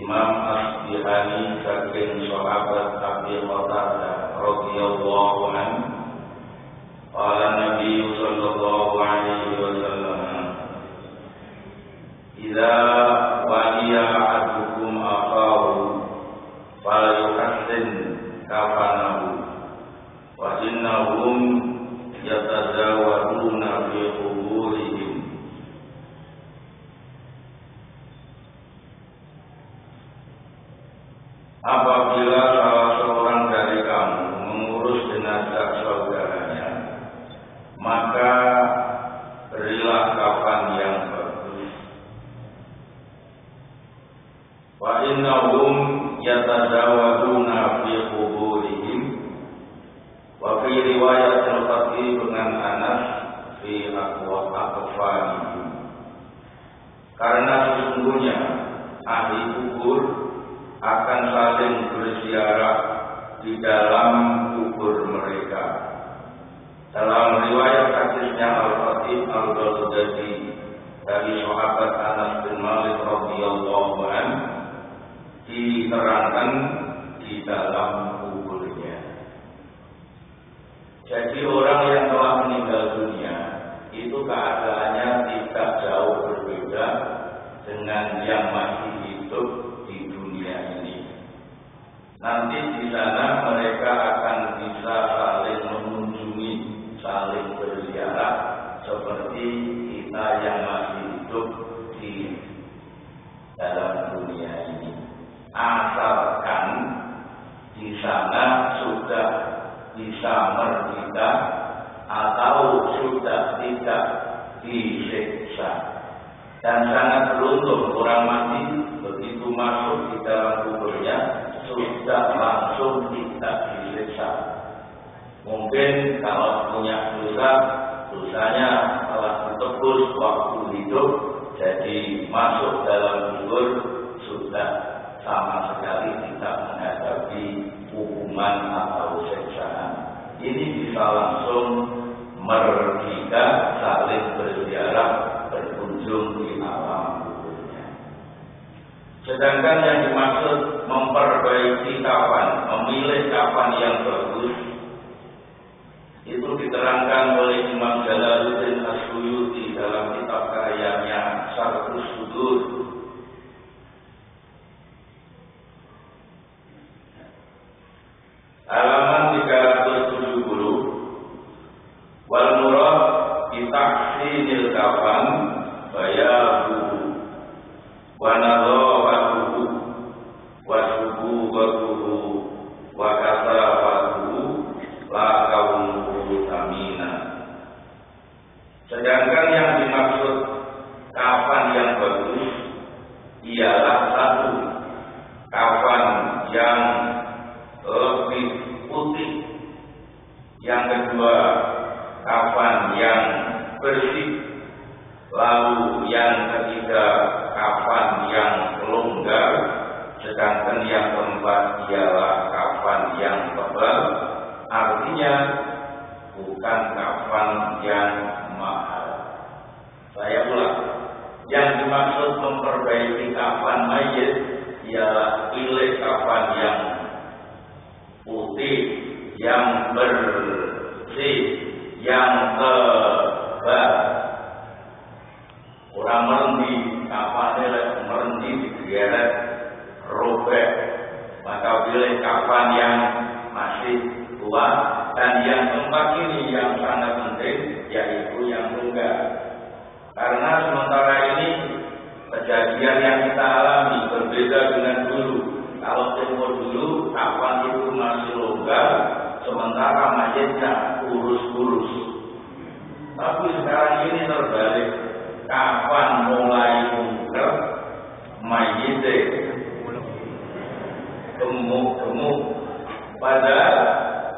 Imam Asbihani saking sahabat Abi Qatadah radhiyallahu anhu qala Nabi sallallahu alaihi wasallam idza waliya ahadukum akhahu falyuhsin kafanahu wa innahum yatazawaduna fi quburihim. Apabila salah seorang dari kamu mengurus jenazah saudaranya, maka berilah kafan yang bagus. Wa innahum yatazawaduna fi quburihim. Wa fi riwayat al-Fatih dengan Anas fi aqfanihim. Karena sesungguhnya ahli kubur akan saling berziarah di dalam kubur mereka. Dalam riwayat hadisnya Al-Fatih Al-Baghdadi dari sahabat Anas bin Malik radhiyallahu anhu diterangkan di dalam kuburnya. Jadi orang yang telah meninggal dunia itu keadaannya tidak jauh berbeda dengan yang masih hidup di dunia ini. Nanti di sana mereka akan bisa saling mengunjungi, saling berziarah seperti kita yang masih hidup di dalam dunia ini. Asalkan di sana sudah bisa merdeka atau sudah tidak disiksa. Dan sangat beruntung orang mati begitu masuk di dalam kuburnya sudah langsung tidak disiksa. Mungkin kalau punya dosa, dosanya telah ditebus waktu hidup, jadi masuk dalam kubur sudah sama sekali tidak menghadapi hukuman atau siksaan. Ini bisa langsung merdeka, saling berziarah, berkunjung di alam kuburnya. Sedangkan yang dimaksud memperbaiki kafan, memilih kafan yang bagus, itu diterangkan oleh Imam Jalaluddin As-Suyuti dalam kitab karyanya Syarhus Sudur. Halaman 370. Wal murad bi tahsinil kafan bayahu wa nadhafatuhu wa subuhuhu wa kasafatuhu la kaunuhu tamina. Sedangkan yang dimaksud kafan yang bagus ialah satu, kafan yang lebih putih. Yang kedua, kafan yang bersih. Lalu yang ketiga, kafan yang longgar. Sedangkan yang keempat ialah kafan yang tebal. Artinya bukan kafan yang mahal. Saya ulang, yang dimaksud memperbaiki kafan mayit ialah pilih kafan yang putih, yang bersih, yang tebal. Orang merendi, kafannya merendi digeret, robek. Maka pilih kafan yang masih tua. Dan yang keempat ini yang sangat penting, yaitu yang longgar. Karena sementara ini kejadian yang kita alami berbeda dengan dulu. Kalau tempo dulu kafan itu masih longgar, sementara mayitnya kurus-kurus. Tapi sekarang ini terbalik, kafan mulai longgar, mayitnya gemuk-gemuk. Padahal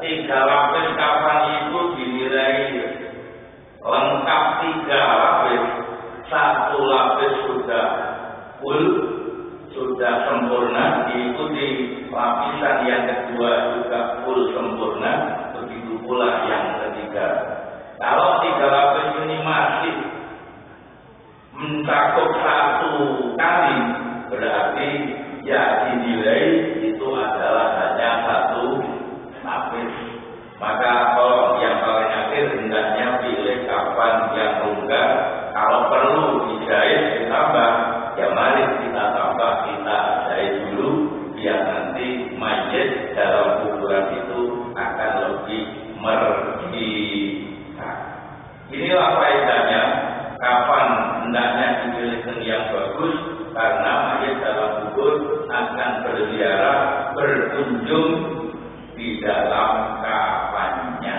3 lapis kafan itu dinilai lengkap 3 lapis. 1 lapis sudah full, sudah sempurna, diikuti lapisan yang kedua juga full sempurna, begitu pula yang ketiga. Kalau 3 lapis ini masih mencakup 1 kali, berarti ya dinilai itu adalah hanya satu lapis. Maka kalau yang paling akhir hendaknya pilih kapan yang longgar. Kalau perlu dijahit ditambah, ya mari kita tambah, kita jahit dulu biar nanti mayit dalam kuburan itu akan lebih merjika. Inilah faedahnya kapan hendaknya dipilih yang bagus, karena mayit dalam kubur akan berziarah, berkunjung di dalam kafannya.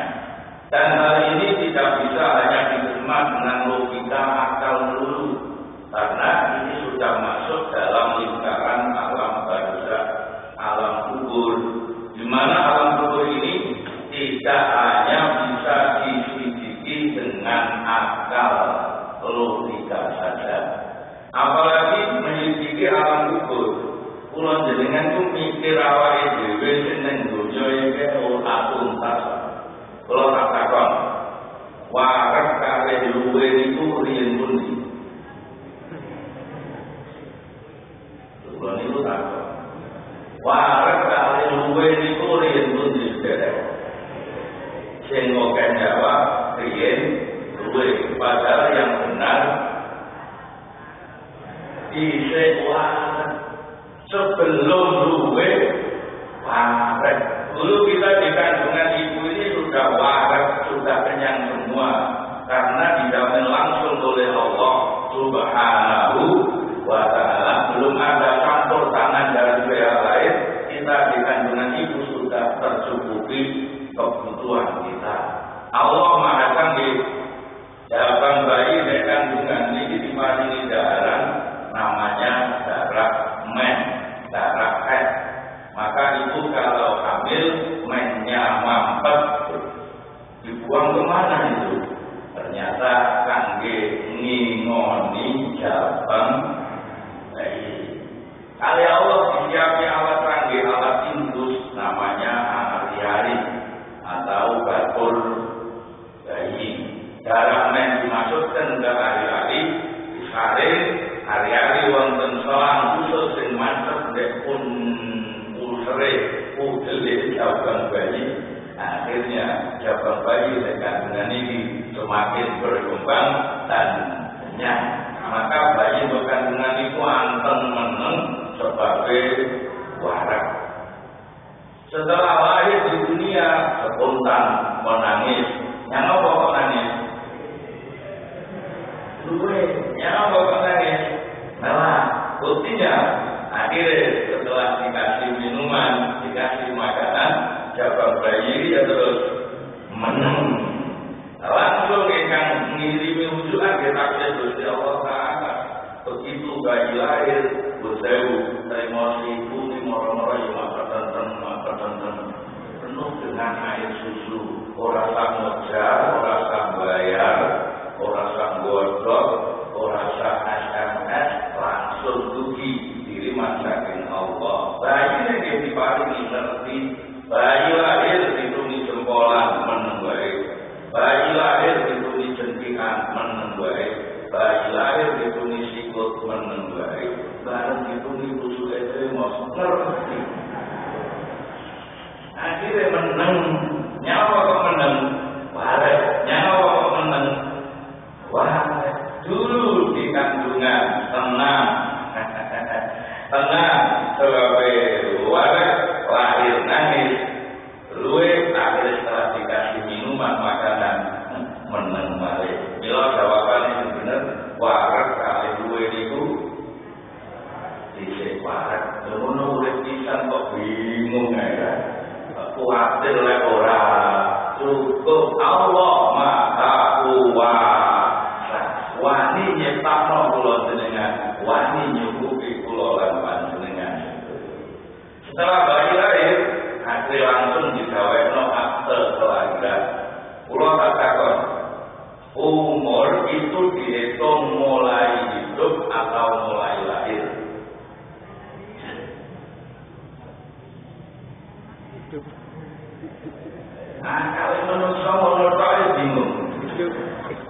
Dan hal ini tidak bisa hanya diterima dengan logika akal dulu, karena ini sudah masuk dalam lingkaran alam barzakh, alam kubur, di mana alam kubur ini tidak hanya bisa diselidiki dengan akal logika saja, apalagi menyelidiki alam kubur. Kula jenengan ku mikir awake dhewe sing ning donya iki ora tuntas. Kula tak takon, waras kabeh luwe niku riyen pundi? Kula niku takon, waras kabeh luwe niku riyen pundi derek? Sing kok jawab riyen luwe, padahal yang benar dhisik waras. Sebelum luwe waras. Dulu kita di kandungan ibu ini sudah waras, sudah kenyang semua, karena dijamin langsung oleh Allah Subhanahu wa Ta'ala. Belum ada campur tangan dari pihak lain. Kita di kandungan ibu sudah tercukupi kebutuhan kita. Allah Maha Canggih. Jawaban bayi dari kandungan ini diparingi darah, namanya darah men, darah head. Maka itu kalau hamil mennya mampet, dibuang kemana itu? Ternyata kangge ngingoni jabang bayi. Kali Allah disiapi alat kangge alat indus, namanya hari-hari atau bakul bayi. Darah men dimasukkan ke hari-hari, disaring hari-hari wonten selang khusus sing mantep dek pun usre udele jabang bayi. Akhirnya jabang bayi dengan kandungan ini semakin berkembang dan kenyang. Maka bayi berkandungan itu anteng meneng sebagai warak. Setelah lahir di dunia spontan menangis. Yang apa kok nangis? Luwe. Yang apa kok nangis? Nah, buktinya akhirnya setelah dikasih minuman, dikasih makanan, jabang bayi ya terus meneng. Langsung ingkang ngirimi wujudan kita Gusti Allah Ta'ala. Begitu bayi lahir, Gustewu emosi bumi moro-moro ya maka penuh dengan air susu. Ora sang ngejar, ora sang bayar, ora sang godok, ora sang SMS, langsung dugi diri masakin Allah. Bayi yang diparingi ngerti, bayi lahir dituni jempolan meneng baik, bayi lahir dituni jentikan meneng baik, bayi lahir dituni sikut meneng baik, bareng dituni busuk itu mau ngerti. Akhirnya meneng, nyawa kok meneng, waras, nyawa kok meneng, waras. Dulu di kandungan tenang, tenang, sebagai waras, lahir nangis, luwe akhirnya setelah dikasih minuman makanan meneng balik. Bila jawabannya itu benar, waras kali luwe itu disik waras. Menurut urip pisan kok bingung ya. Kuatir oleh orang cukup Allah Maha Kuasa. Wani nyiptakno kula jenengan, wani nyukupi kula lan panjenengan. Setelah bayi lahir, akhirnya langsung digawekno akte kelahiran. Kula tak takon, umur itu dihitung mulai hidup atau mulai lahir? Nah, kalau manusia menurut saya bingung.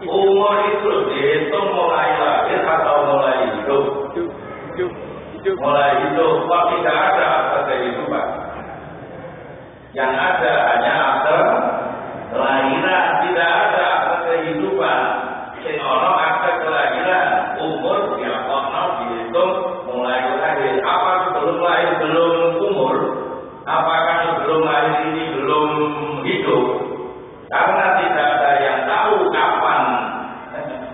Umur itu dihitung mulai lahir atau mulai hidup? mulai hidup, kok tidak ada akte kehidupan. Yang ada hanya akte kelahiran, tidak ada akte kehidupan. Sing ono akte kelahiran, umur ya ono dihitung mulai lahir. Apa sebelum lahir belum umur? Apakah sebelum lahir ini belum hidup? Karena tidak ada yang tahu kapan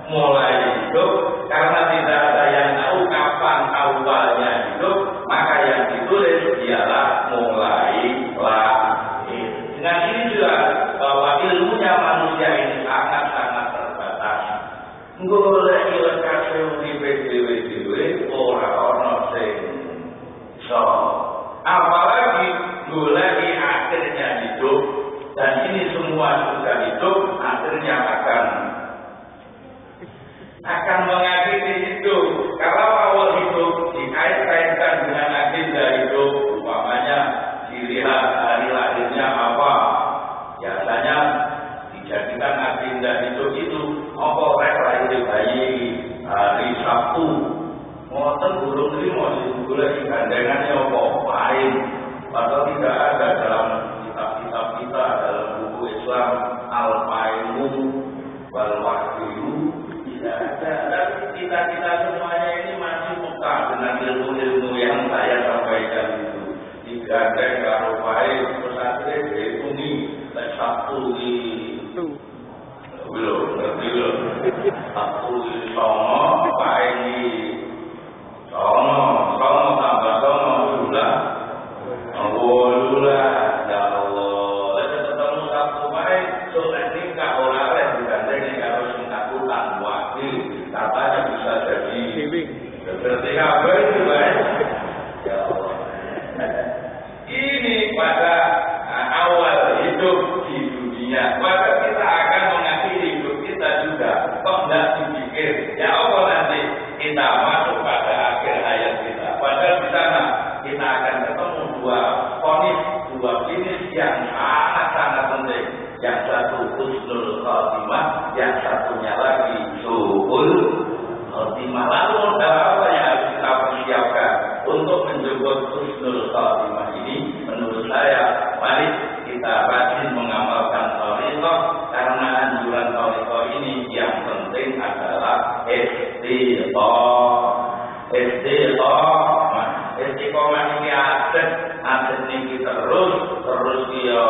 mulai hidup, karena tidak ada yang tahu kapan awalnya hidup, maka yang ditulis ialah mulai lahir. Dengan ini juga bahwa ilmunya manusia ini sangat-sangat terbatas. Golek lekase uripe dhewe-dhewe ora ana sing iso. Apalagi golek akhirnya hidup, dan ini semua sudah hidup, akhirnya akan mengakhiri hidup. Kalau awal hidup dikait-kaitkan dengan agenda hidup, umpamanya dilihat hari lahirnya apa, biasanya dijadikan agenda hidup itu apa lahir bayi hari Sabtu. Ngoten burung ini masih boleh gandengannya apa lain, padahal tidak ada dalam kitab-kitab kita, dalam buku Islam Al-Faimu wal Wahyu. Tidak ada. Dan kita semuanya ini masih peka dengan ilmu-ilmu yang saya sampaikan itu. Digandeng karo bae pesantren dihitungi Sabtu itu. Ngerti lho. Sabtu ini sono, bae ini sono tambah sono jumlah. Alhamdulillah, ya Allah. Lalu ketemu Sabtu bae, soalnya ini gak oleh digandeng karo sing akutan wakil, katanya bisa jadi seperti kabar itu baik. Ya Allah. Ini pada awal hidup di dunia, maka kita akan mengakhiri hidup kita juga. Kok tidak dipikir? Ya Allah, nanti kita masuk pada akhir hayat kita. Padahal di sana kita akan ketemu dua jenis yang sangat-sangat penting. Yang satu husnul khatimah, yang satunya lagi su'ul khatimah. Lalu apa yang harus kita persiapkan untuk menjemput husnul khatimah ini? Menurut saya, mari kita rajin mengamalkan thariqah, karena anjuran thariqah ini yang penting adalah istiqomah ini aset ini terus dia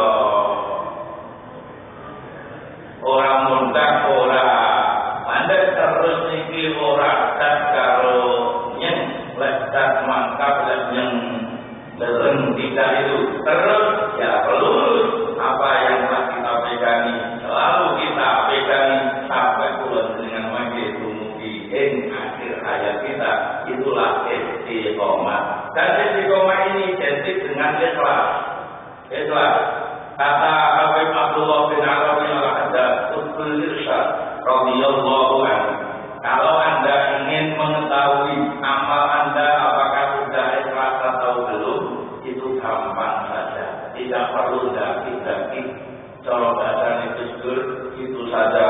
orang mundak orang mandek terus niki orang tak karo nyeng letak mangkap dan nyeng dereng kita itu terus ya lurus apa yang telah kita pegangi, selalu kita pegangi sampai pulang dengan mati dumugi akhir hayat kita. Itulah istiqomah. Dan istiqomah ini identik dengan ikhlas. Kata Habib Abdullah bin Arabi al-Haddad Qutbul Irsyad radhiyallahu anhu, kalau Anda ingin mengetahui amal Anda apakah sudah ikhlas atau belum, itu gampang saja, tidak perlu daki-daki. Cara bahasa itu saja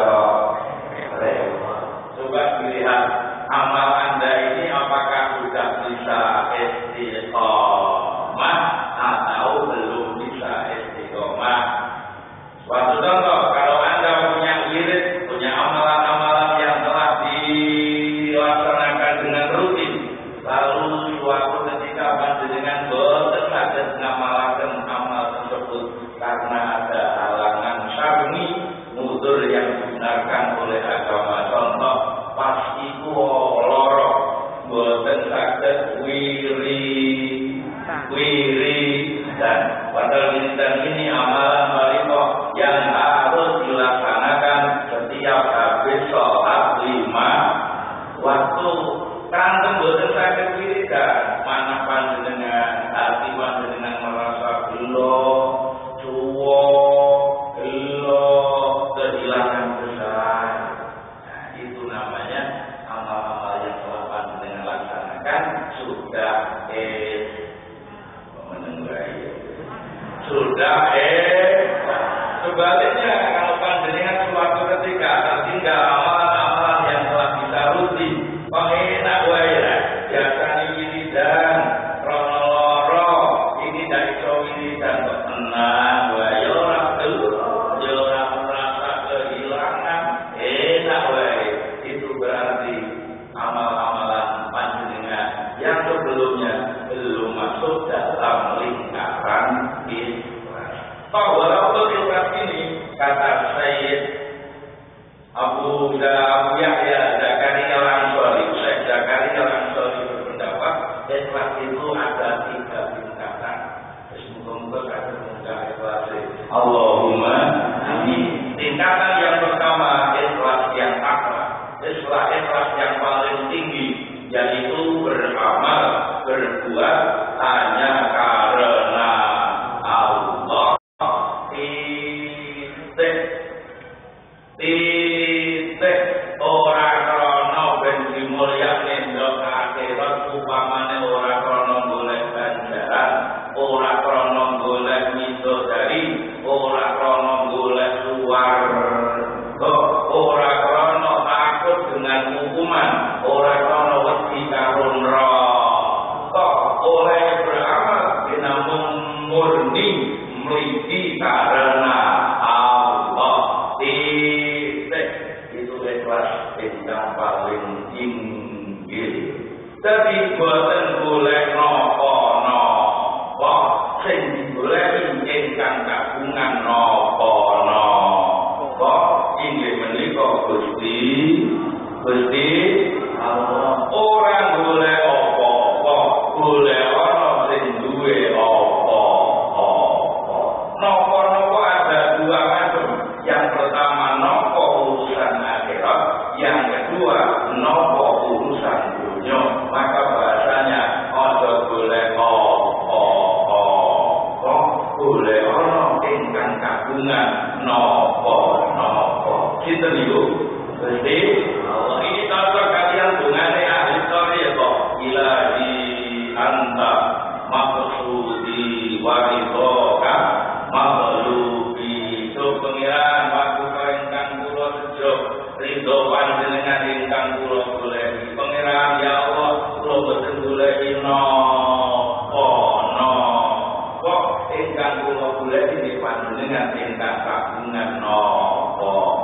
repot. Coba dilihat amal Anda ini apakah sudah bisa istiqomah atau belum bisa istiqomah. Suatu contoh, kalau Anda punya wirid, punya amalan-amalan yang telah dilaksanakan dengan rutin, lalu suatu ketika panjenengan boten saged ngamalaken amal tersebut karena ada halangan syar'i mudur yang dibenarkan oleh agama. Contoh, pas iku loro boten saged dan padahal wiridan ini amalan thariqah yang harus dilaksanakan setiap habis sholat 5 waktu. Kanten boten saged wiridan, mana panjenengan hati panjenengan merasa gelo, kehilangan besar. Nah, itu namanya amal-amal yang telah panjenengan laksanakan sudah sing digoleki ingkang kagungan napa inggih menika Gusti Allah. Orang golek apa-apa, golek ana sing duwe apa-apa. Napa-napa ada dua macam. Yang pertama napa urusan akhirat, yang kedua napa urusan dunia. Maka bahasanya aja golek apa-apa, golek ana ingkang kagungan napa-napa. Sinten niku? Gusti Allah. Ini contoh kalian dungane ahli story kok. Ilahi anta maksudi waridhoka makhluki. So pengiran waktu ingkang kula sejo ridho panjenengan ingkang kula goleki. Pengiran ya Allah, kula boten goleki napa ingkang kula goleki di panjenengan ingkang kagungan napa.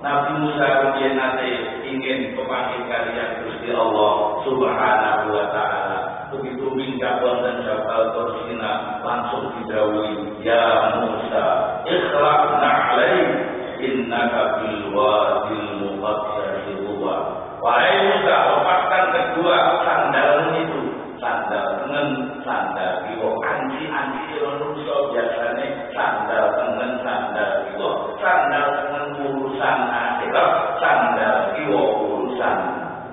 Nabi Musa kemudian nanti ingin memanggil kalian Gusti Allah Subhanahu wa Ta'ala. Begitu minggat dan Jabal Tursina langsung didhawuhi, ya Musa, ikhlaqna alaik innaka bil wadil muqaddasi huwa. Wahai Musa, lepaskan kedua sandalmu itu. Sandal tengen, sandal kiwa. Anci-anci manusia biasanya sandal tengen, sandal kiwa. Sandal tengen urusan akhirat, sandal kiwa urusan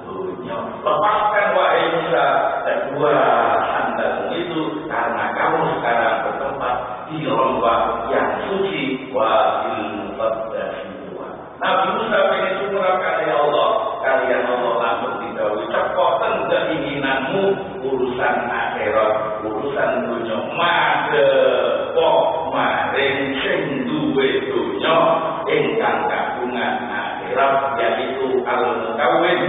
dunia. Lepaskan wahai Musa kedua sandalmu itu, karena kamu sekarang bertempat di lembah yang suci wadil muqaddasi huwa. Nabi Musa ingin syukurkan ya Allah, kalian Allah langsung didhawuhi cepoten keinginanmu urusan akhirat, urusan dunia madhep maring sing duwe dunya ingkang kagungan akhirat, yaitu al-mukawwin,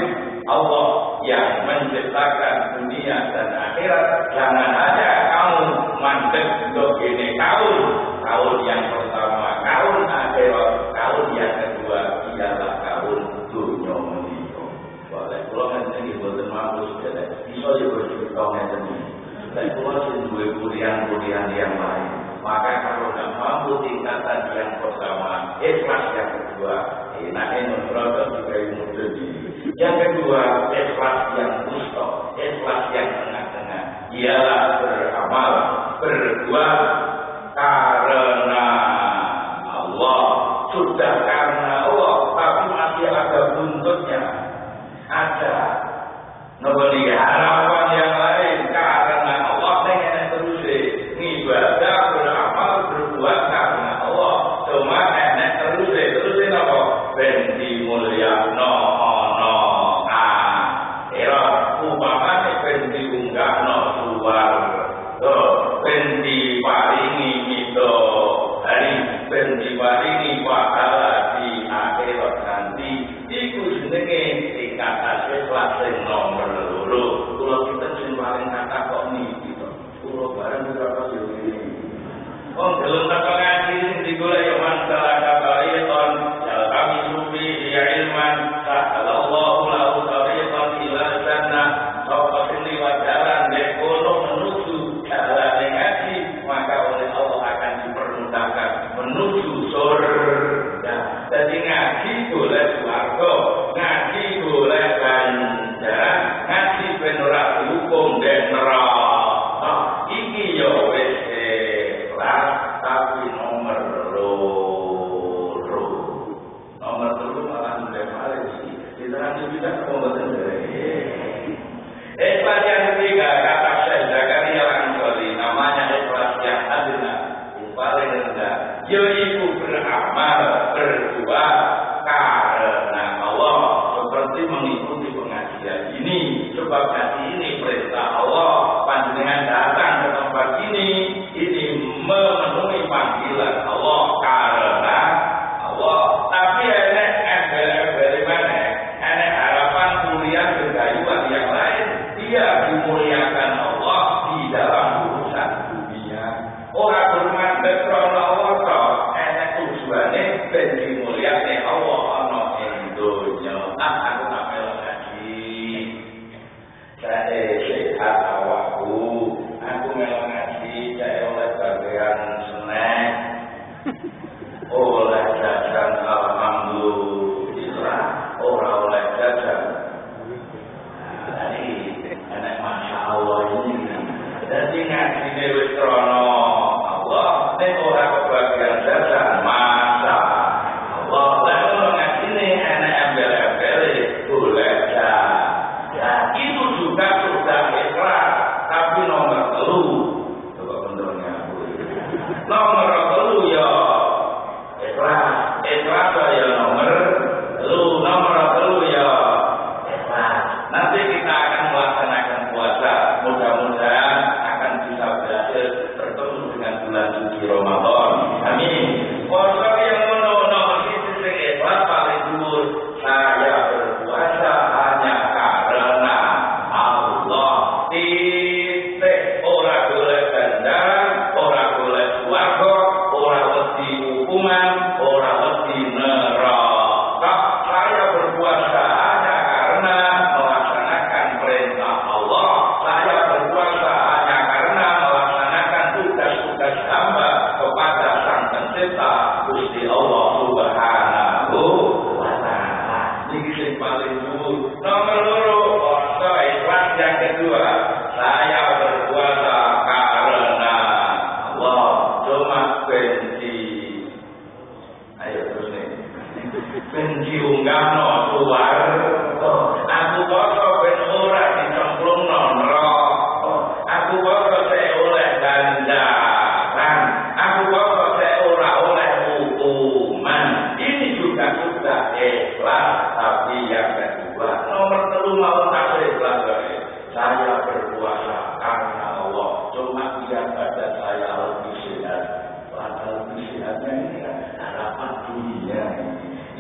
Allah yang menciptakan dunia dan akhirat. Jangan aja kamu mandek untuk ini kaul yang pertama kaul akhirat, kaul yang kedua ialah kaul dunia menika. Boleh kula ngene boten mampu sedaya bisa dibercerita ngeten iki. Dan kula sing duwe kuliah-kuliah yang lain. Maka kalau tidak mampu tingkatan yang pertama, ikhlas yang kedua, menurut juga mudah ini. Yang kedua, ikhlas yang wusta, ikhlas yang tengah-tengah. Ialah beramal, berbuat karena Allah. Sudah karena Allah, tapi masih ada buntutnya. Ada memberi harapan yang lain karena Allah pengen terus ibadah beramal berbuat karena Allah. Cuma enek terus apa? Ben dimulyakno ana akhirat. Upamane ben diunggahno suwarga, ben dipari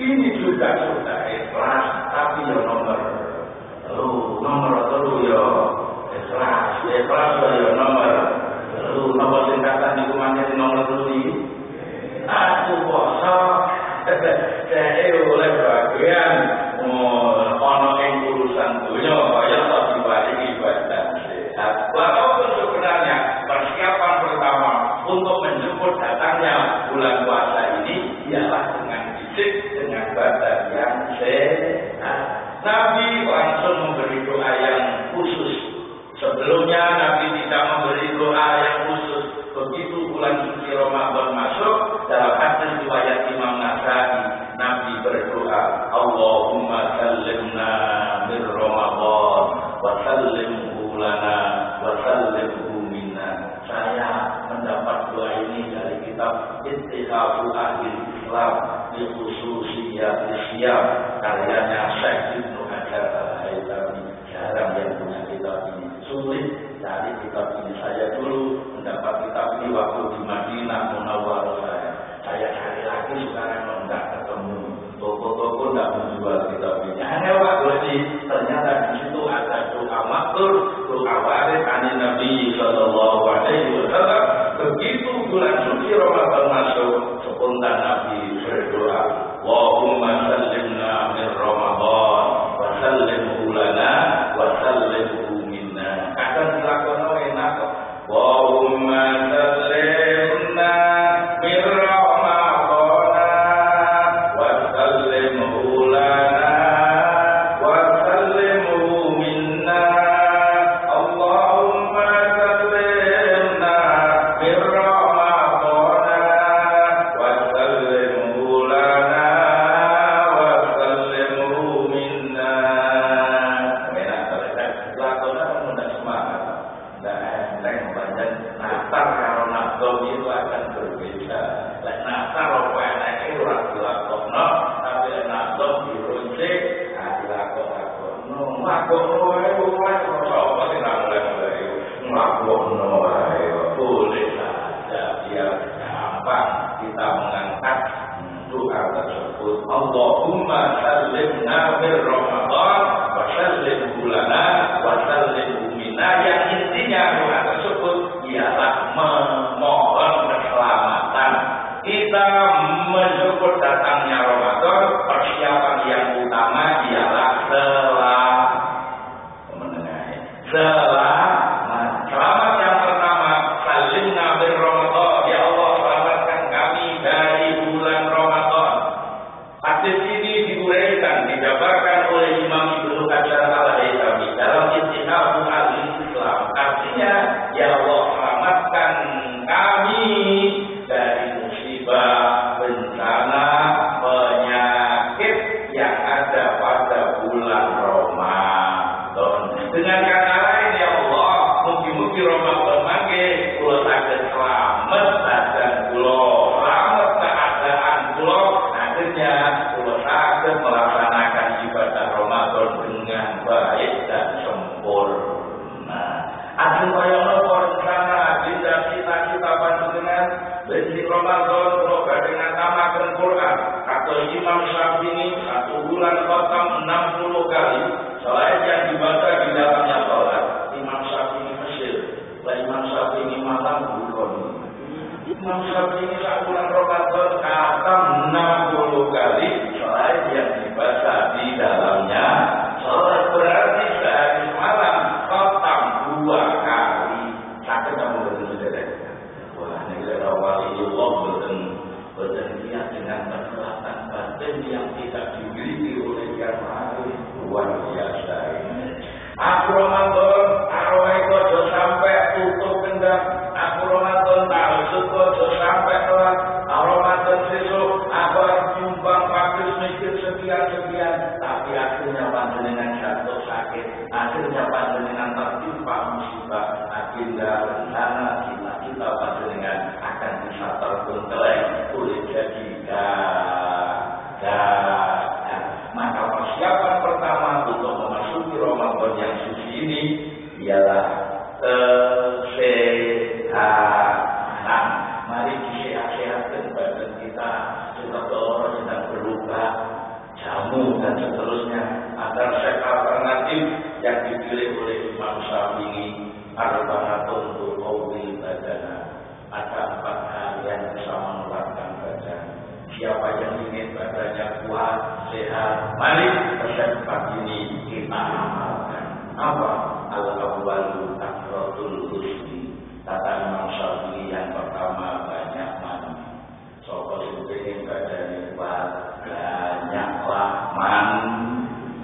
Ini juga sudah ikhlas, tapi ya nomor telu ya ikhlas ya nomor singkatan di kumanya di nomor telu ini. Aku poso, saya oleh bagian ono ing urusan dunia kaya tak dibalik ibadah sehat. Walaupun sebenarnya persiapan pertama untuk menjemput datangnya bulan puasa ini ialah dengan fisik, dengan badan yang sehat. Nabi langsung memberi doa yang khusus. Sebelumnya Nabi tidak memberi doa yang khusus. Begitu bulan suci Ramadan masuk, dalam hadis riwayat Imam Nasai, Nabi berdoa, Allahumma sallimna min Ramadan wa sallimhu lana wa sallimhu minna. Saya mendapat doa ini dari kitab Ittihafu Ahli Islam di Khususiyat Islam karyanya Syekh Ibnu Hajar Al-Haytami. Jarang yang punya kitab ini, sulit dari kitab ini. Saya dulu mendapat kitab ini waktu di Madinah Munawwarah. Saya cari lagi sekarang tidak ketemu. Toko-toko tidak menjual kitab ini. Hanya waktu ini ternyata di situ ada doa maktur, doa waris dari Nabi Sallallahu Alaihi Wasallam. Begitu bulan suci Ramadan masuk, spontan Nabi berdoa, Allahumma sallimna min Ramadan wa sallimhu lana wa sallimhu minna. Kadang dilakukan enak kok. Allahumma sallimna min boleh saja biar gampang kita mengangkat doa tersebut. Allahumma sallimna min Ramadan wa sallimhu lana wa sallimhu minna. Yang intinya doa tersebut ialah memohon keselamatan. Kita menjemput datangnya Ramadan, persiapan yang utama ialah selamat yang pertama, salimna bin Ramadan. Ya Allah, selamatkan kami dari bulan Ramadan. Hadis ini diuraikan, dijabarkan oleh Imam Ibnu Hajar Al-Haytami dalam Ittihafu Ahli Islam. Artinya, ya Allah, selamatkan kami dari musibah, bencana, penyakit yang ada pada bulan Ramadan. Dengan kata lain, ya Allah, mugi-mugi Ramadan mangke kula saged slamet badan kula, slamet keadaan kula, akhirnya kula saged melaksanakan ibadah Ramadan dengan baik dan sempurna. Ajeng kaya napa rencana dinda cita-cita panjenengan benci Ramadan kula badhe ngatamaken Quran. Kata Imam Syafi'i, 1 bulan khatam 60 kali. Selain yang dibaca di dalamnya sholat, Imam Syafi'i Mesir, Imam Syafi'i malam bulan. Imam Syafi'i 1 bulan Ramadan khatam 60 kali. Selain yang dibaca di dalamnya sholat, berarti sehari semalam khatam 2 kali. Sakit kamu betul-betul. Wah, ini adalah waliullah betul dia dengan kekuatan batin yang tidak dimiliki oleh yang lain. Luar biasa ini. Aku Ramadan, arwah kojo sampai tutup kendang. Aku Ramadan, tahusut kojo sampai kelas. Ramadan sesuk, aku nyumbang pakis mikir sekian. Tapi akhirnya panjenengan jatuh sakit. Akhirnya panjenengan tertimpa musibah. Agenda rencana cita-cita panjenengan akan bisa terbengkelai oleh jadi maka persiapan pertama untuk memasuki Ramadan yang suci ini ialah kesehatan. Mari disehat-sehatkan badan kita. Sebab orang sedang berubah. Mari resep pagi ini kita amalkan. Apa? Al-awwalu takrotul husni. Kata Imam Syafi'i yang pertama banyak mandi. Sopo sing pengen badane kuat, banyaklah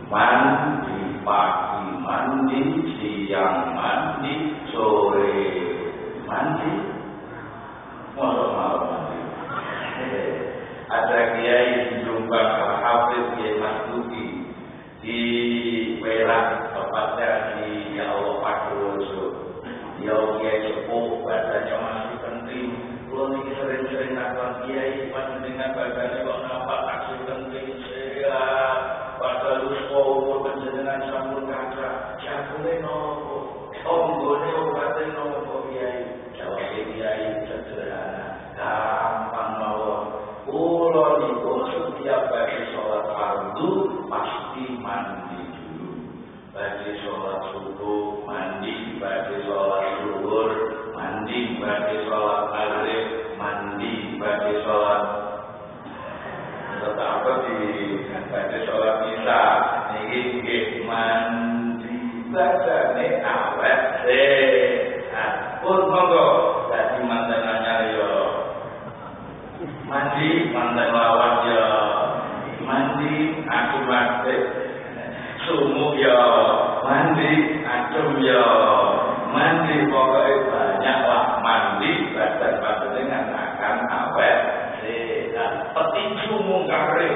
mandi pagi, mandi siang, mandi sore, mandi malam mandi. Ada kiai di Jombang, Al-Hafiz Kiai Mas Duki di Perak, tepatnya di Ya Allah Pakuwoso. Dia kiai sepuh, badannya masih penting. Kalau ini sering-sering nakal kiai, panjenengan badannya kok nampak masih penting sehat. Padahal umur panjenengan sampun kaca, jagune nopo, onggone obate nopo kiai. Jawab kiai sederhana, gampang mawon. Kulo niku setiap bagi sholat fardu pasti mandi dulu. Bagi sholat subuh mandi, bagi sholat zuhur mandi, bagi sholat maghrib mandi, bagi sholat apa bagi sholat isya niki mandi badane awet sehat. Pun monggo dadi mantenannya yo mandi mantan lawan ya, mandi aku mati sumuk ya, mandi acung ya, mandi pokoknya banyaklah mandi badan dengan akan awet sehat. Petinju mungkare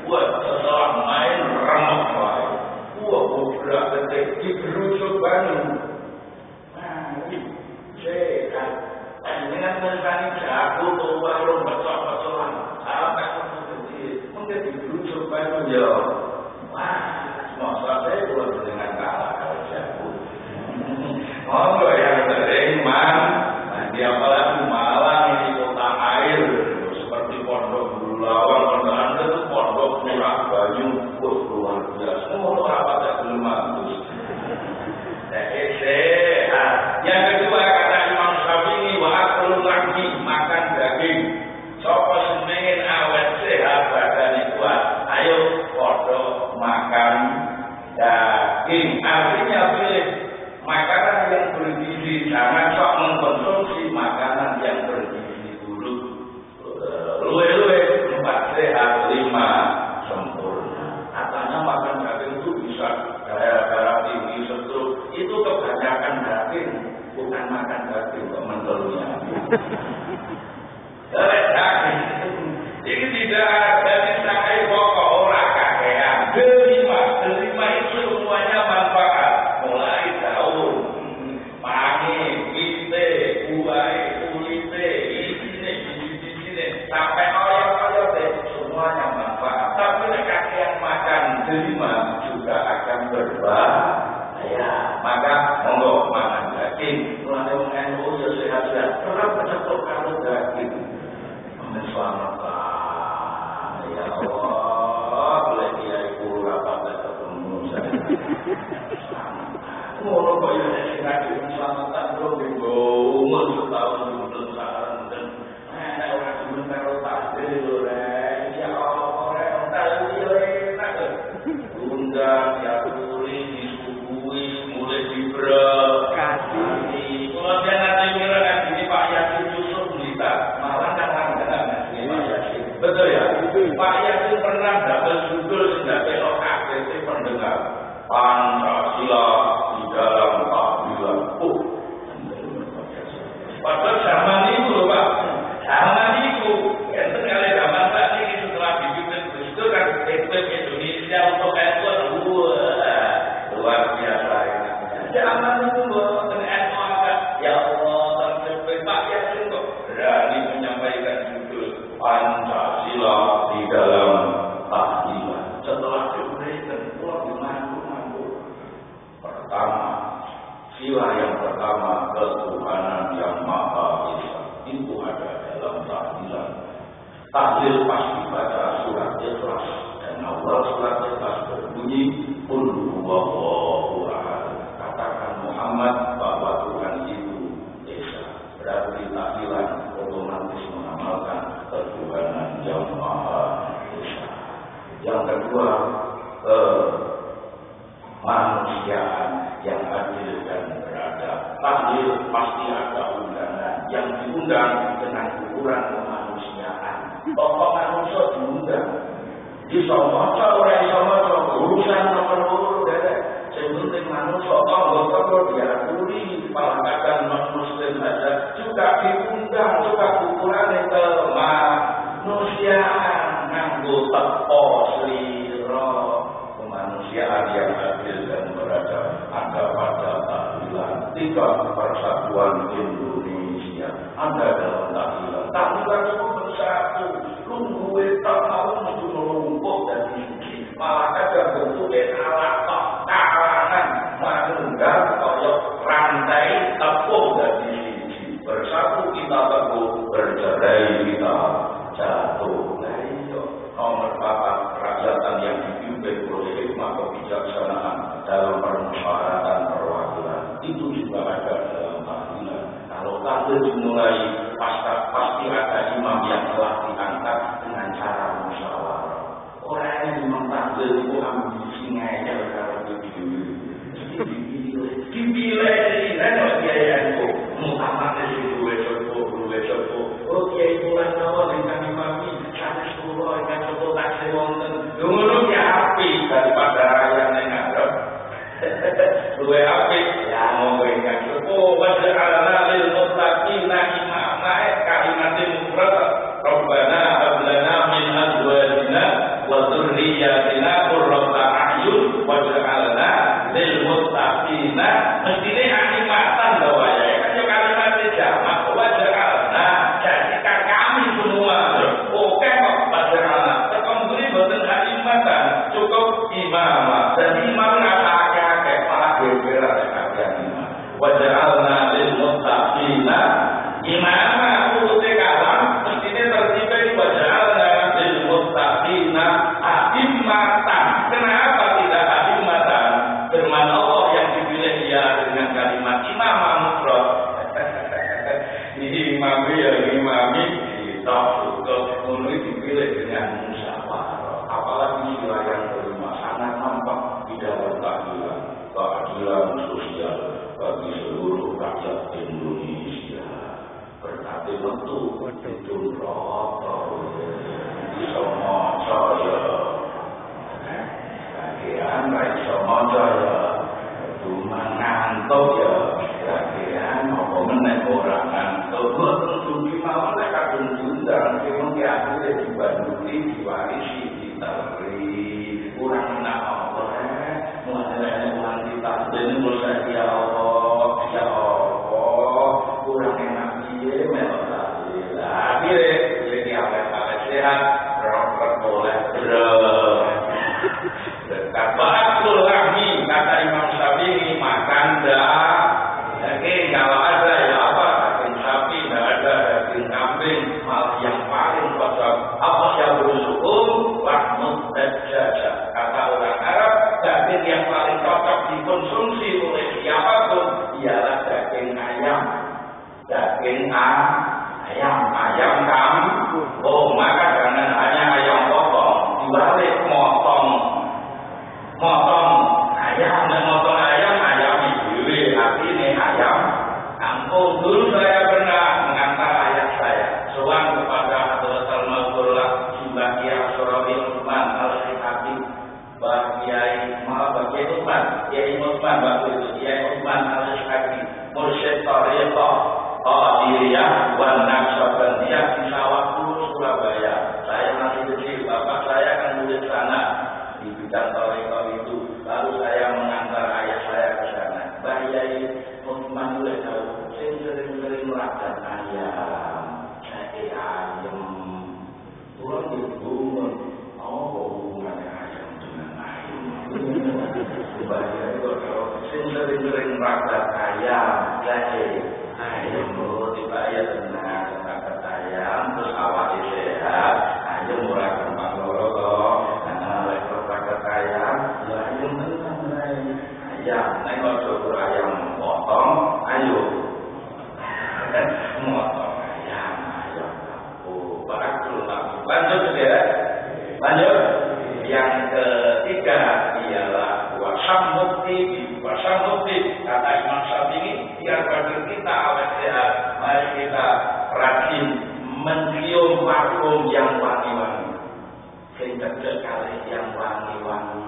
buat setelah main remuk wae, beberapa detik diberujuk banyu sehat. Dengan mencari jago atau warung becok-becokan sampai mungkin diberujuk banyu ya. Wah, masa saya belum dengan kalah kalau jago. Monggo yang sering mandi apalagi Malang ini kota air seperti Pondok Bulawang, Pondok Anda itu Pondok Murah Banyu, luar biasa. Semua apa tak belum bagus. Sehat. Yang kedua kata Imam Syafi'i lagi makan daging. Sopo semengin awet sehat badan kuat. Ayo podo makan daging. Artinya pilih makanan yang bergizi. Jangan sok mengkonsumsi makanan yang bergizi dulu. Luwe-luwe 4 sehat 5 sempurna. Katanya makan daging itu bisa darah tinggi, stroke. Itu kebanyakan daging, bukan makan daging kok mentelnya. Daging. Ini tidak ada disakai pokok orang kakean. Delima itu semuanya manfaat. Mulai daun, pangi, kite, buah, kulite, isine, biji-bijine, sampai oyot-oyot semuanya manfaat. Tapi kakean makan delima juga akan berbahaya. Maka monggo makan daging. Mulai NU ya sehat-sehat. Tetap mencetok kalau daging. Selamatkan. Ya Allah, boleh dia ibu apa ketemu saya. Ngono kok ya nek selamatkan dong minggu umur setahun belum saran dan nek ora cuma karo takdir lho rek. Ya Allah, ora tahu yo enak. Undang ya tuli disuguhi mulai diberkati. Kalau dia nanti kira ini Pak Yasin Yusuf Blita, malah betul ya? Pak Yasin pernah dapat judul sebagai OKT pendengar Pancasila di dalam tahlilan. Padahal zaman itu loh Pak, zaman itu ente kali zaman saat ini setelah dibikin itu kan ekspert Indonesia untuk ekspor luar biasa enaknya. Zaman itu loh dengan NOAK ya Allah tercapai Pak Yasin kok berani menyampaikan judul Pancasila di dalam tahlilan. Setelah diberikan mengaku-ngaku pertama, sila yang pertama ketuhanan yang Maha Esa itu ada dalam tahlilan. Tahlil pas dibaca surat Ikhlas dan awal surat Ikhlas berbunyi Qul huwallahu ahad. Katakan Muhammad bahwa Tuhan itu Esa. Berarti tahlilan otomatis mengamalkan ketuhanan yang Maha Esa. Yang kedua, kemanusiaan yang adil dan beradab. Tahlil pasti ada undangan, yang diundang dengan ukuran kemanusiaan. Pokok manusia diundang. Iso maca ora iso maca urusan nomor loro dene. Sing penting manusia tangga-tangga diaturi, malah kadang non-muslim saja juga diundang, juga ukuran kemanusiaan nganggo tepo slira. Kemanusiaan yang adil dan beradab ada pada tahlilan 3 Persatuan Indonesia. Ada dalam tahlilan. Tahlilan itu bersatu. Lungguhe tak mau menumpuk dan tinggi. Malah kadang bentuknya alat karangan manunggal kaya rantai tepung dan tinggi. Bersatu kita teguh, bercerai kita jatuh. Nomor 4, kerakyatan yang dipimpin oleh hikmah kebijaksanaan dalam permusyawaratan perwakilan. Itu juga ada dalam tahlilan. Kalau tahlil dimulai, pasti ada imam yang telah diangkat dengan cara musyawarah. Orang yang memang tahlil itu ambisi ngeyel kalau dipilih. Dipilih itu mutamatnya si gue coba. Oh kiai bulan awal dengan imami sanes pulau ikan coba taksi wonten. Dulu ya api daripada yang ngarep. Luwe api ya mau ikan coba. Waj'alna lil muttaqina imama kalimatin mufrad. Rabbana hab lana min azwajina wa dzurriyyatina qurrata a'yun waj'alna lil muttaqina mestine animatan bahwa ya kan yo kalimat jamak waj'alna jadikan kami semua oke kok waj'alna terkembali boten animatan cukup imam jadi imam ora akeh malah geger akeh imam waj'alna lil muttaqina imama urute kalam mestine tertibe waj'alna lil muttaqina a'immatan. Kenapa tidak a'immatan? Firman Allah yang dipilih dia dengan kalimat imam mufrad. Ini imami ya imami kita betul mulai dipilih dengan musyawarah. Apalagi istilah yang kelima sangat nampak di dalam tahlilan keadilan sosial bagi seluruh rakyat Indonesia. Berarti tentu itu rotor iso maca ya. Bagian iso maca ya. Cuma ngantuk ya. Bagian apa meneh ora ngantuk. Tentu di mawon lek kadung diundang mung diatur dibanduti diwarisi diteri. Kurang enak apa mulai nanti tak dene mulai ya Allah ya Allah kurang enak piye melok akhirnya jadi awet sehat rokok boleh dekat bakul rahmi kata Imam Syafi'i makan dah daging kalau ada ya apa daging sapi tidak ada daging kambing malah yang paling cocok apa yang bersyukur rahmat dan jajah kata orang Arab daging yang paling cocok dikonsumsi oleh siapapun ialah daging ayam ayam kampung. Oh, maka jangan hanya ayam potong, dibalik motong ayam sendiri, artinya ayam kampung. Dulu saya pernah mengantar ayah saya, sowan kepada Hadratul Maulana Mbah Kiai Surawi Utsman Al-Hikati, Mbah Kiai Utsman waktu itu Kiai Utsman Al-Hikati, mursyid Thariqah Qadiriyah wan Naqsyabandiyah di Sawah Surabaya. Saya masih kecil, bapak saya kan murid sana di bidang thariqah itu. Lalu saya mengantar ayah saya ke sana. Mbah Yai Utsman mulai tahu, sering ragat ayam, ayam. Pulang dibungun, hubungannya ayam dengan ayam. Mbah Yai kalau sering ragat ayam, ayam tiba ayam tenang, ragat ayam, terus awak sehat, ayam murah gampang loro kok. Ragat ayam, ayam tenang ayam, nengok cukur ayam potong, ayo motong ayam. Oh, bagus lanjut saudara. Lanjut. Yang ketiga ialah puasa Wasamukti kata Imam Syafi'i, biar bagi kita awet sehat, mari kita rajin mencium parfum yang wangi-wangi. Sehingga kali yang wangi-wangi,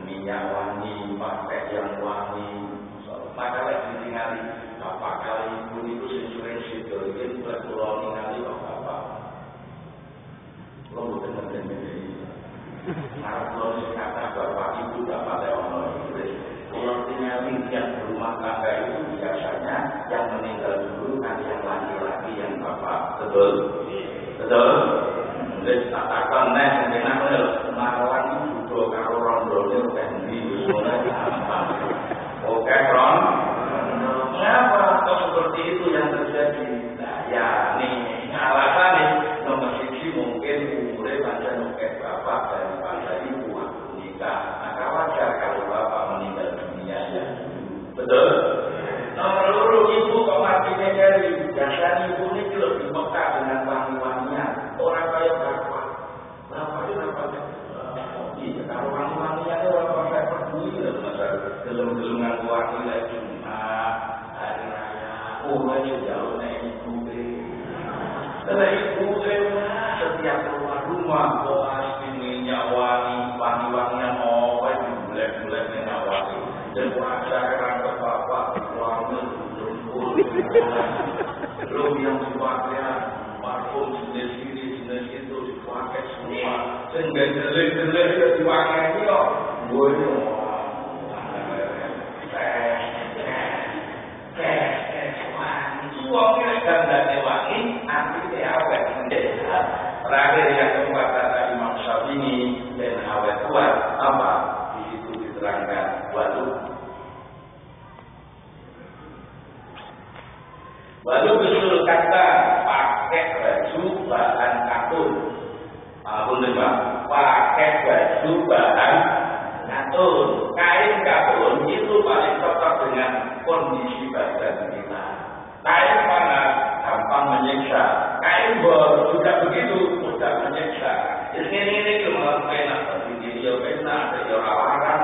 minyak wangi, pakai yang wangi. Maka lagi ditinggali bapak kali ibu itu sesuai situ, itu berpulau ningali bapak. Lo bukan ngerti-ngerti. Nah, kalau kata bapak ibu bapak leono itu, kalau tinggal yang berumah tangga itu biasanya yang meninggal dulu kan yang laki-laki yang bapak, betul? Jadi katakan nih, kenapa marwan itu juga kalau rondolnya tendi, mulai gampang. Oke, Ron. Mengapa kok seperti itu yang terjadi? Nah, ya nih alasan nih nomor siji mungkin umurnya panjang kayak bapak daripada ibu waktu nikah. Maka wajar kalau bapak meninggal dunia ya. Betul? Nomor loro ibu kok matinya dari biasanya ibu ini lebih peka dengan wangi-wangian. Orang kaya bapak. Bapak itu apa? Iya, kalau wangi-wangian itu orang saya peduli dengan masalah gelem-gelengan wangi lagi Jumat, hari raya. Oh, aja jauh naik ibu setelah ibu setiap keluar rumah pasti minyak wangi-wangian apa itu bulat-bulat minyak wangi. Dan puasa kerangka bapak wangi belum yang dipakai parfum jenis ini jenis itu dipakai semua. Sehingga jelek-jelek itu dipakai ini kok. Uangnya gandane wangi, artinya awet. Terakhir yang keempat kata Imam Syafi'i dan awet kuat apa? Di situ diterangkan walu betul kata pakai baju bahan katun. Pakai baju bahan katun. Kain katun itu paling cocok dengan kondisi badan kita. Kain panas gampang menyiksa. Kain bor juga begitu mudah menyiksa. Ini cuma enak tapi dia enak ada orang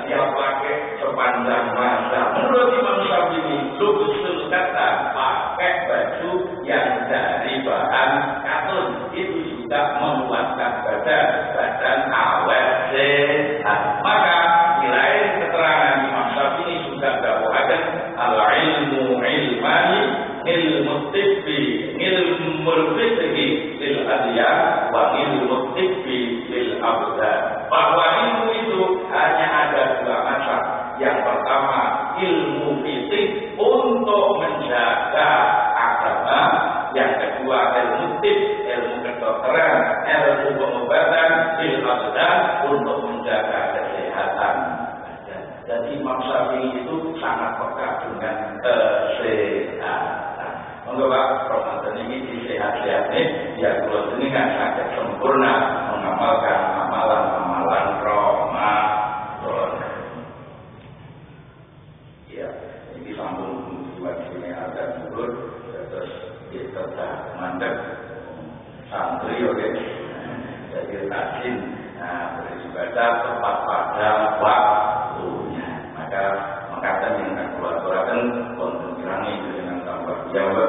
siap pakai sepanjang masa. Menurut Imam Syafi'i, lubusul kata pakai baju yang dari bahan katun itu juga menguatkan badan awet sehat. Maka di lain keterangan Imam Syafi'i juga dakwahkan al-ilmu ilmani ilmu tibbi ilmu fiqhi lil adyan wa ilmu tibbi lil abdan. Bahwa ilmu itu hanya ada dua macam. Yang pertama ilmu fikih untuk menjaga agama. Yang kedua ilmu tibb, ilmu kedokteran, ilmu pengobatan lil abdan untuk menjaga kesehatan. Jadi Imam Syafi'i itu sangat peka dengan kesehatan. Monggo Pak, Ramadan ini disehat-sehat ya kula jenengan saged sempurna mengamalkan amalan-amalan Ramadan. Ya, ini sambung buat sini ada dulur terus kita mandek santri oke. Jadi rajin beribadah tepat pada waktunya. Maka mengatakan yang kolaborasi konten kirangi dengan tambah jawab